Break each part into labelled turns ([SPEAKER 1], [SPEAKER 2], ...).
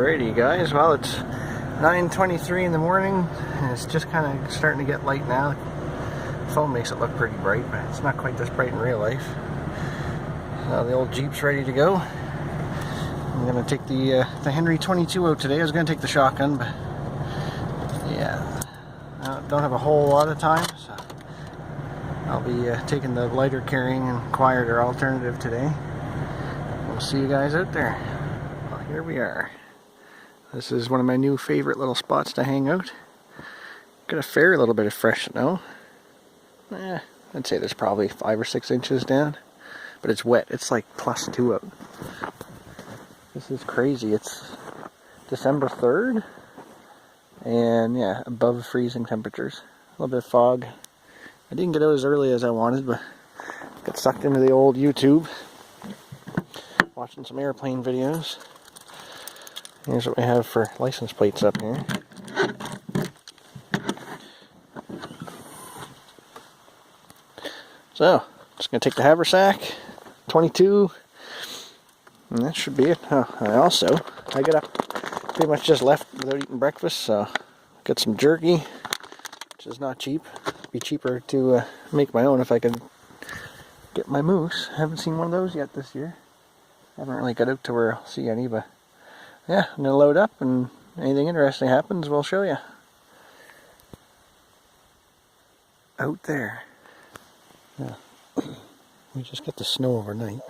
[SPEAKER 1] Alrighty guys, well it's 9:23 in the morning and it's just kind of starting to get light now. The phone makes it look pretty bright, but it's not quite this bright in real life. So the old Jeep's ready to go. I'm going to take the Henry 22 out today. I was going to take the shotgun, but yeah, I don't have a whole lot of time, so I'll be taking the lighter carrying and quieter alternative today. We'll see you guys out there. Well, here we are. This is one of my new favorite little spots to hang out. Got a fair little bit of fresh snow. I'd say there's probably 5 or 6 inches down, but it's wet. It's like +2 out. This is crazy. It's December 3rd, and yeah, above freezing temperatures. A little bit of fog. I didn't get out as early as I wanted, but got sucked into the old YouTube, watching some airplane videos. Here's what we have for license plates up here. So, just going to take the haversack, 22, and that should be it. Oh, I got up, pretty much just left without eating breakfast, so got some jerky, which is not cheap. It'd be cheaper to make my own if I could get my moose. Haven't seen one of those yet this year. Haven't really got out to where I'll see any, but yeah, I'm going to load up, and anything interesting happens, we'll show you. Out there. Yeah. We just got the snow overnight.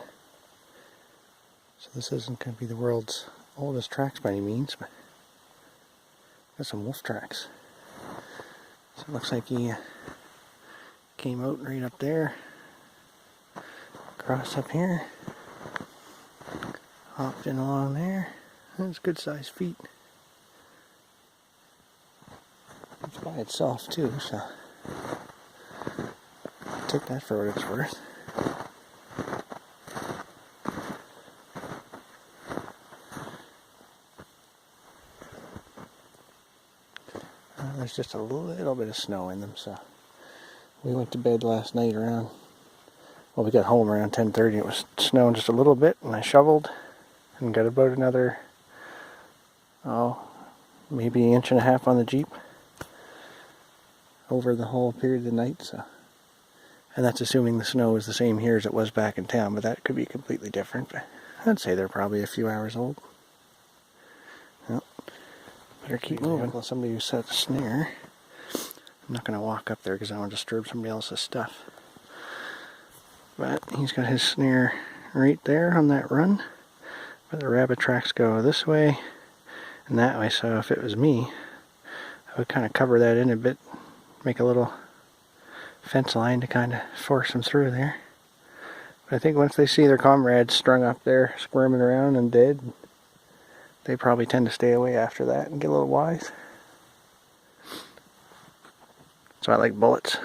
[SPEAKER 1] So this isn't going to be the world's oldest tracks by any means, but got some wolf tracks. So it looks like he came out right up there, across up here, hopped in along there. That's good sized feet. It's by itself too, so take that for what it's worth. There's just a little bit of snow in them, so we went to bed last night around, well, we got home around 10:30. It was snowing just a little bit, and I shoveled and got about another, maybe 1.5 inches on the Jeep over the whole period of the night. So, and that's assuming the snow is the same here as it was back in town, but that could be completely different. But I'd say they're probably a few hours old. Well, better keep moving. Well, somebody who set a snare. I'm not going to walk up there because I don't want to disturb somebody else's stuff. But he's got his snare right there on that run. But the rabbit tracks go this way and that way, so if it was me, I would kind of cover that in a bit, make a little fence line to kind of force them through there. But I think once they see their comrades strung up there, squirming around and dead, they probably tend to stay away after that and get a little wise. So I like bullets.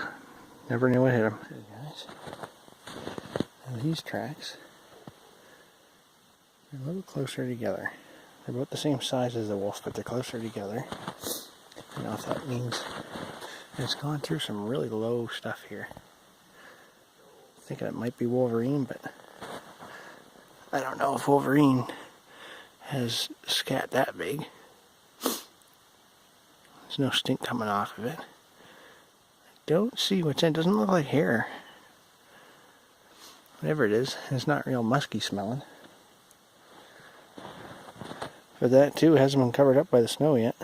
[SPEAKER 1] Never knew what hit them. Okay, guys. Now these tracks are a little closer together. They're about the same size as the wolf, but they're closer together. I don't know if that means it's gone through some really low stuff here. Thinking it might be Wolverine, but I don't know if Wolverine has scat that big. There's no stink coming off of it. I don't see what's in it. Doesn't look like hair. Whatever it is, it's not real musky smelling. But that too hasn't been covered up by the snow yet.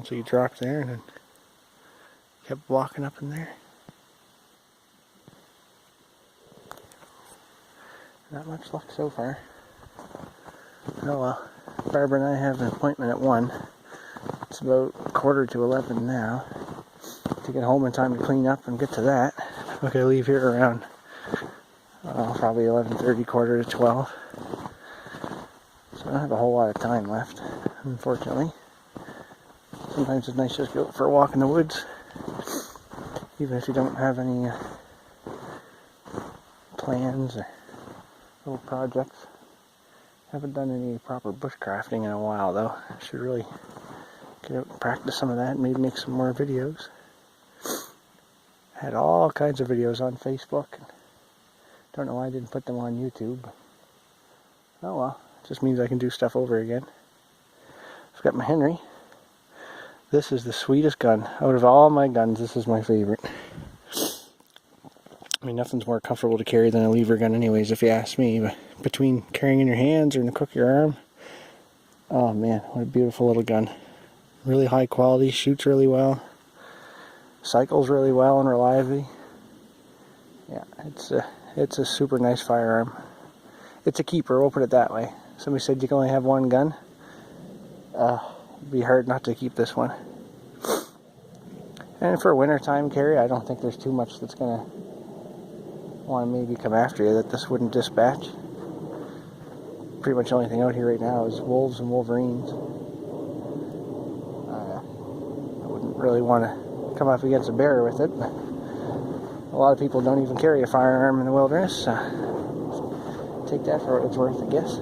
[SPEAKER 1] So you dropped there and then kept walking up in there. Not much luck so far. Oh well, Barbara and I have an appointment at 1. It's about 10:45 now. To get home in time to clean up and get to that. We're going to leave here around probably 11:30, 11:45. So I don't have a whole lot of time left, unfortunately. Sometimes it's nice just to go for a walk in the woods, even if you don't have any plans or little projects. Haven't done any proper bushcrafting in a while though. I should really get out and practice some of that and maybe make some more videos. Had all kinds of videos on Facebook. Don't know why I didn't put them on YouTube. Oh well, Just means I can do stuff over again. I've got my Henry. This is the sweetest gun. Out of all my guns, this is my favorite. I mean, nothing's more comfortable to carry than a lever gun anyways, if you ask me. But between carrying in your hands or in the crook of your arm, oh man, what a beautiful little gun. Really high quality, shoots really well, cycles really well and reliably. Yeah, it's a super nice firearm. It's a keeper, we'll put it that way. Somebody said you can only have one gun. It'd be hard not to keep this one. And for a wintertime carry, I don't think there's too much that's going to want to maybe come after you that this wouldn't dispatch. Pretty much the only thing out here right now is wolves and wolverines. I wouldn't really want to come up against a bear with it. But a lot of people don't even carry a firearm in the wilderness. Take that for what it's worth, I guess.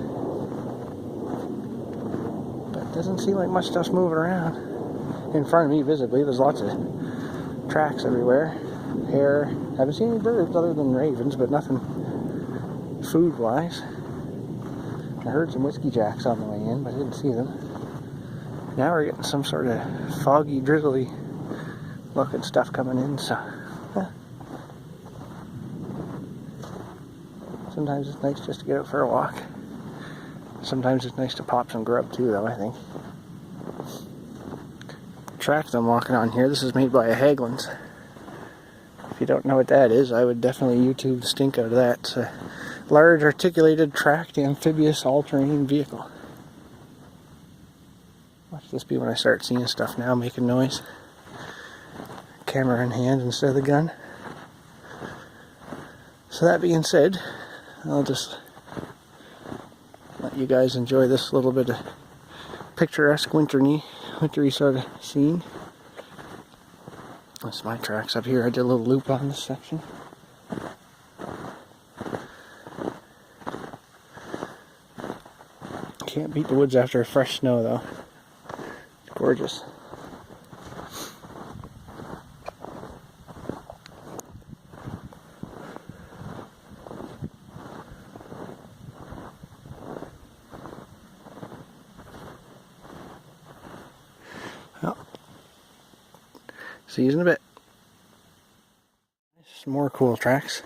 [SPEAKER 1] But it doesn't seem like much stuff's moving around. In front of me, visibly, there's lots of tracks everywhere. Hare. Haven't seen any birds other than ravens, but nothing food-wise. I heard some whiskey jacks on the way in, but I didn't see them. Now we're getting some sort of foggy, drizzly looking stuff coming in, so sometimes it's nice just to get out for a walk. Sometimes it's nice to pop some grub too, though, I think. The track that I'm walking on here, this is made by a Haglund's. If you don't know what that is, I would definitely YouTube the stink out of that. It's a large articulated tracked amphibious all-terrain vehicle. Watch this be when I start seeing stuff now making noise. Camera in hand instead of the gun. So that being said, I'll just let you guys enjoy this little bit of picturesque wintry sort of scene. That's my tracks up here. I did a little loop on this section. Can't beat the woods after a fresh snow though. It's gorgeous. Well, see you in a bit. Some more cool tracks.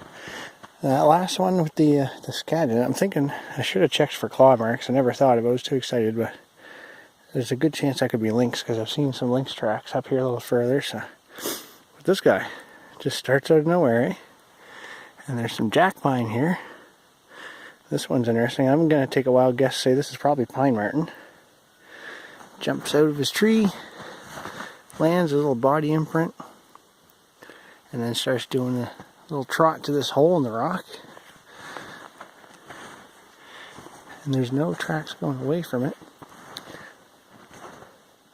[SPEAKER 1] That last one with the scat in it, I'm thinking I should have checked for claw marks. I never thought of it. I was too excited, but there's a good chance that could be lynx because I've seen some lynx tracks up here a little further. So, but this guy just starts out of nowhere, eh? And there's some jack pine here. This one's interesting. I'm going to take a wild guess, say this is probably pine marten. Jumps out of his tree, lands a little body imprint, and then starts doing a little trot to this hole in the rock. And there's no tracks going away from it.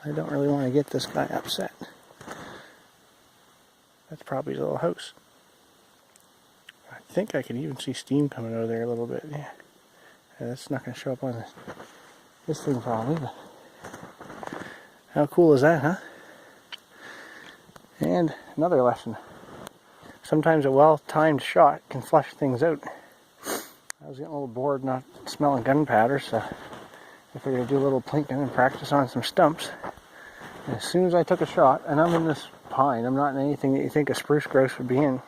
[SPEAKER 1] I don't really want to get this guy upset. That's probably his little house. I think I can even see steam coming out of there a little bit. Yeah, that's not going to show up on this thing probably, but how cool is that, huh? And another lesson. Sometimes a well-timed shot can flush things out. I was getting a little bored not smelling gunpowder, so I figured I'd do a little plinking and practice on some stumps. And as soon as I took a shot, and I'm in this pine, I'm not in anything that you think a spruce grouse would be in.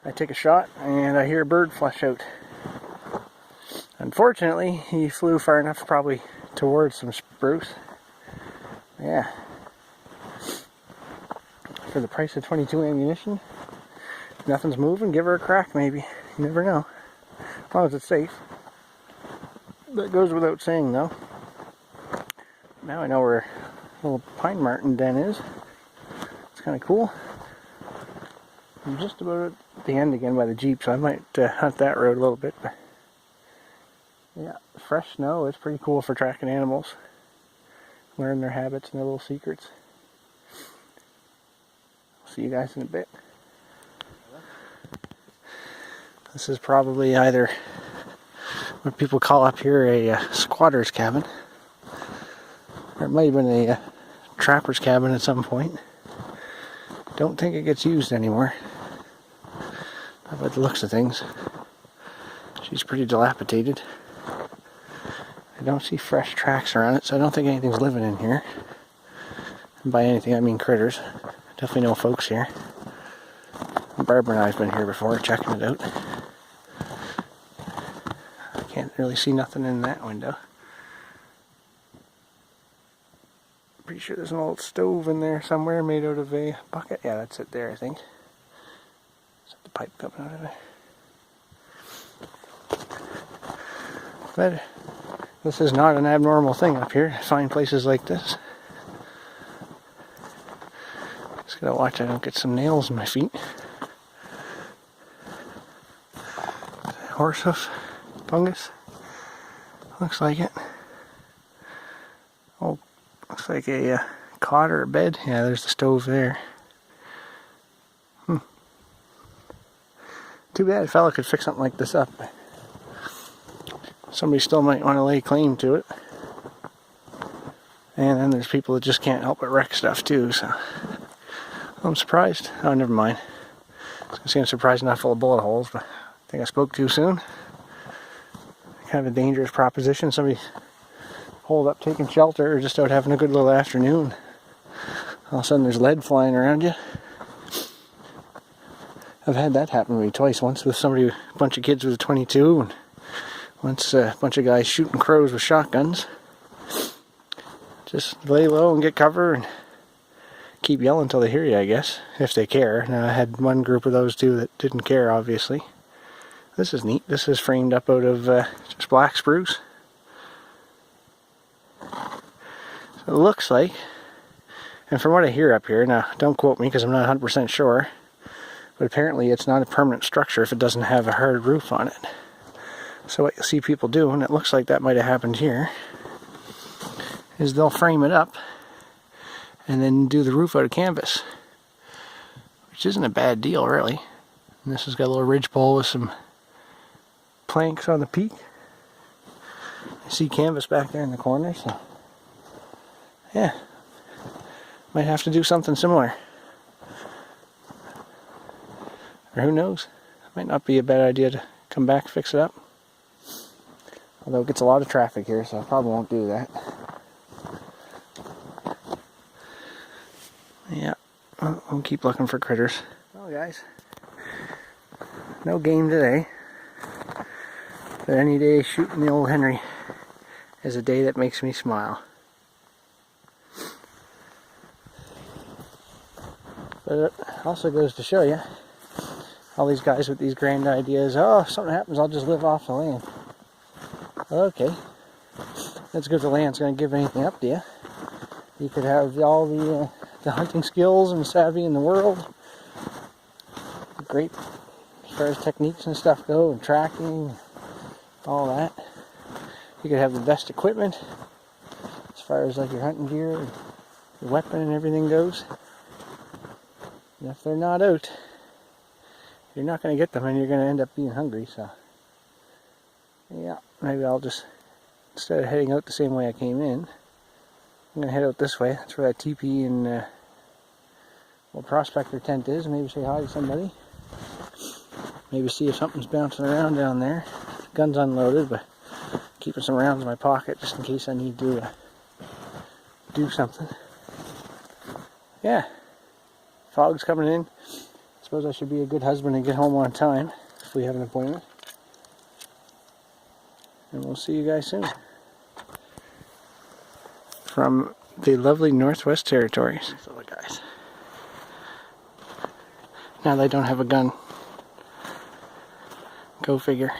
[SPEAKER 1] I take a shot, and I hear a bird flush out. Unfortunately, he flew far enough probably towards some spruce. Yeah. For the price of 22 ammunition, nothing's moving, give her a crack maybe. You never know. As long as it's safe. That goes without saying though. Now I know where a little pine marten den is. It's kind of cool. I'm just about at the end again by the Jeep, so I might hunt that road a little bit. But yeah, fresh snow is pretty cool for tracking animals. Learn their habits and their little secrets. See you guys in a bit. This is probably either what people call up here a squatter's cabin, or it might have been a trapper's cabin at some point. Don't think it gets used anymore. Not by the looks of things. She's pretty dilapidated. I don't see fresh tracks around it, so I don't think anything's living in here. And by anything, I mean critters. Definitely no folks here. Barbara and I have been here before, checking it out. I can't really see nothing in that window. Pretty sure there's an old stove in there somewhere made out of a bucket. Yeah, that's it there, I think. Is that the pipe coming out of there? But this is not an abnormal thing up here. I find places like this. Just gotta watch I don't get some nails in my feet. Horse hoof fungus. Looks like it. Oh, looks like a cot or a bed. Yeah, there's the stove there. Too bad a fella could fix something like this up. Somebody still might want to lay claim to it. And then there's people that just can't help but wreck stuff too, so I'm surprised. Oh, never mind. I was gonna say I'm surprised not full of bullet holes, but I think I spoke too soon. Kind of a dangerous proposition. Somebody holed up taking shelter or just out having a good little afternoon. All of a sudden there's lead flying around you. I've had that happen to me twice. Once with somebody, a bunch of kids with a 22, and once a bunch of guys shooting crows with shotguns. Just lay low and get cover and keep yelling until they hear you, I guess, if they care. Now I had one group of those two that didn't care, obviously. This is neat. This is framed up out of just black spruce. So it looks like, and from what I hear up here, now don't quote me because I'm not 100% sure, but apparently it's not a permanent structure if it doesn't have a hard roof on it. So what you'll see people do, and it looks like that might have happened here, is they'll frame it up and then do the roof out of canvas, which isn't a bad deal really. And this has got a little ridge pole with some planks on the peak. I see canvas back there in the corner, so yeah, might have to do something similar. Or who knows, might not be a bad idea to come back and fix it up. Although it gets a lot of traffic here, so I probably won't do that. Yeah, I'll keep looking for critters. Well guys, no game today. But any day shooting the old Henry is a day that makes me smile. But it also goes to show you, all these guys with these grand ideas, oh, if something happens, I'll just live off the land. Okay, that's good if the land's going to give anything up to you. You could have all the hunting skills and savvy in the world. Great as far as techniques and stuff go, and tracking, all that. You could have the best equipment as far as like your hunting gear, and your weapon and everything goes. And if they're not out, you're not going to get them and you're going to end up being hungry, so yeah, maybe I'll just, instead of heading out the same way I came in, I'm going to head out this way. That's where that teepee and little prospector tent is. Maybe say hi to somebody. Maybe see if something's bouncing around down there. Gun's unloaded, but keeping some rounds in my pocket just in case I need to do something. Yeah, fog's coming in. I suppose I should be a good husband and get home on time if we have an appointment. And we'll see you guys soon. From the lovely Northwest Territories. So the guys. Now they don't have a gun. Go figure.